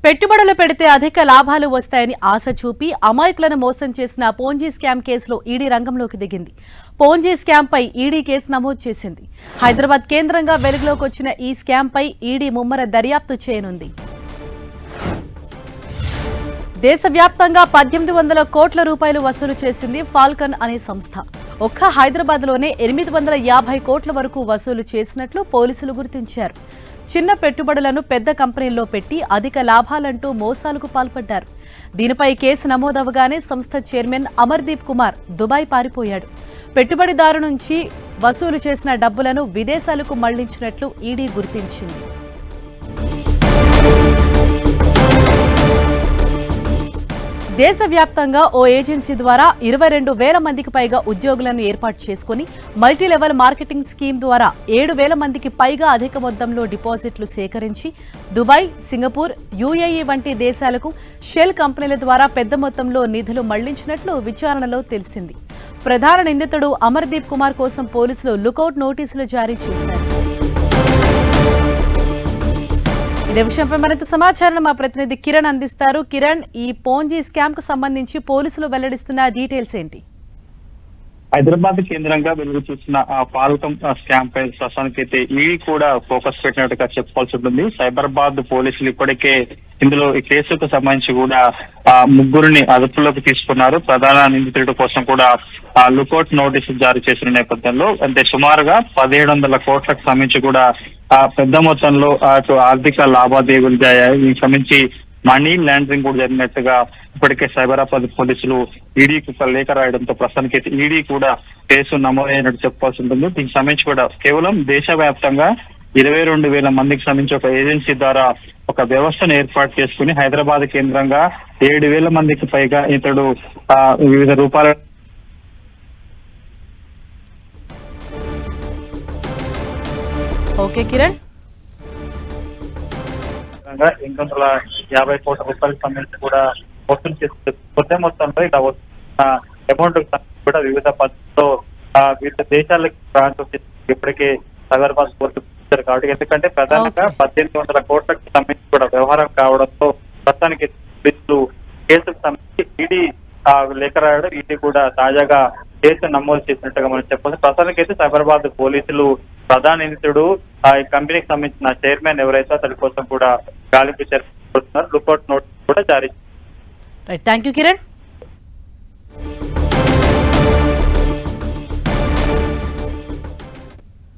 పెట్టుబడులు పెడితే అధిక లాభాలు వస్తాయని ఆశ చూపి అమాయకులను మోసం చేసిన పోంజీ స్కామ్ కేసులో ఈడీ రంగంలోకి దిగింది. పోంజీ స్కామ్పై ఈడీ కేసు నమోదు చేసింది. హైదరాబాద్ కేంద్రంగా వెలుగులోకి వచ్చిన ఈ స్కామ్పై ఈడీ ముమ్మర దర్యాప్తు చేయనుంది. దేశవ్యాప్తంగా 1800 కోట్ల రూపాయలు వసూలు చేసింది ఫాల్కన్ అనే సంస్థ. ఒక్క హైదరాబాద్లోనే 850 కోట్ల వరకు వసూలు చేసినట్లు పోలీసులు గుర్తించారు. చిన్న పెట్టుబడులను పెద్ద కంపెనీల్లో పెట్టి అధిక లాభాలంటూ మోసాలకు పాల్పడ్డారు. దీనిపై కేసు నమోదవగానే సంస్థ చైర్మన్ అమర్దీప్ కుమార్ దుబాయ్ పారిపోయాడు. పెట్టుబడిదారు నుంచి వసూలు చేసిన డబ్బులను విదేశాలకు మళ్లించినట్లు ఈడీ గుర్తించింది. దేశవ్యాప్తంగా ఓ ఏజెన్సీ ద్వారా 22,000 మందికి పైగా ఉద్యోగులను ఏర్పాటు చేసుకుని మల్టీలెవెల్ మార్కెటింగ్ స్కీమ్ ద్వారా 7,000 మందికి పైగా అధిక మొత్తంలో డిపాజిట్లు సేకరించి దుబాయ్, సింగపూర్, యూఏఈ వంటి దేశాలకు షెల్ కంపెనీల ద్వారా పెద్ద మొత్తంలో నిధులు మళ్లించినట్లు విచారణలో తెలిసింది. ప్రధాన నిందితుడు అమర్దీప్ కుమార్ కోసం పోలీసులు లుకౌట్ నోటీసులు జారీ చేశారు. ఇదే విషయంపై మరింత సమాచారం మా ప్రతినిధి కిరణ్ అందిస్తారు. కిరణ్, ఈ పోంజీ స్కామ్ కు సంబంధించి పోలీసులు వెల్లడిస్తున్న డీటెయిల్స్ ఏంటి? హైదరాబాద్ కేంద్రంగా వెలుగు చూసిన ఫాల్కన్ స్కామ్ పై ప్రస్తుతానికైతే ఈడీ కూడా ఫోకస్ పెట్టినట్టుగా చెప్పుకోవాల్సి ఉంటుంది. సైబరాబాద్ పోలీసులు ఇప్పటికే ఇందులో ఈ కేసుకు సంబంధించి కూడా ముగ్గురిని అదుపులోకి తీసుకున్నారు. ప్రధాన నిందితుడి కోసం కూడా లుకౌట్ నోటీసు జారీ చేసిన నేపథ్యంలో అంటే సుమారుగా 1700 కోట్లకు సంబంధించి కూడా పెద్ద మొత్తంలో అటు ఆర్థిక లావాదేవీలు దీనికి సంబంధించి మనీ లాండరింగ్ కూడా జరిగినట్టుగా ఇప్పటికే సైబరాబాద్ పోలీసులు ఈడీకి ఒక లేఖ రాయడంతో ప్రస్తుతానికి ఈడీ కూడా కేసు నమోదైనట్టు చెప్పుకోవాల్సి ఉంటుంది. దీనికి సంబంధించి కూడా కేవలం దేశవ్యాప్తంగా 22,000 మందికి సంబంధించి ఒక ఏజెన్సీ ద్వారా ఒక వ్యవస్థను ఏర్పాటు చేసుకుని హైదరాబాద్ కేంద్రంగా 7,000 మందికి పైగా ఇతడు వివిధ రూపాల ఓకే కిరణ్, 850 కోట్ల రూపాయలకు సంబంధించి కూడా వసూలు చేస్తుంది. కొత్త మొత్తంలో ఇలా వస్తున్న అమౌంట్ కూడా వివిధ పద్ధతుల్లో వివిధ దేశాలకు ట్రాన్స్ఫర్ చేసి ఇప్పటికే సైబరాబాద్ కోర్టు కాబట్టి ఎందుకంటే ప్రధానంగా 1800 కోట్లకు సంబంధించి కూడా వ్యవహారం కావడంతో ప్రస్తుతానికి కేసుకు సంబంధించి ఈడీ లేఖ రాయడం, ఈడీ కూడా తాజాగా కేసు నమోదు చేసినట్టుగా మనం చెప్పవచ్చు. ప్రస్తుతానికి అయితే సైబరాబాద్ పోలీసులు ప్రధాన నిందితుడు ఈ కంపెనీకి సంబంధించిన చైర్మన్ ఎవరైతే అతడి కోసం కూడా గాలింపు చేస్తున్నారు. లుకౌట్ నోటీస్ కూడా జారీ. Thank you Kiran.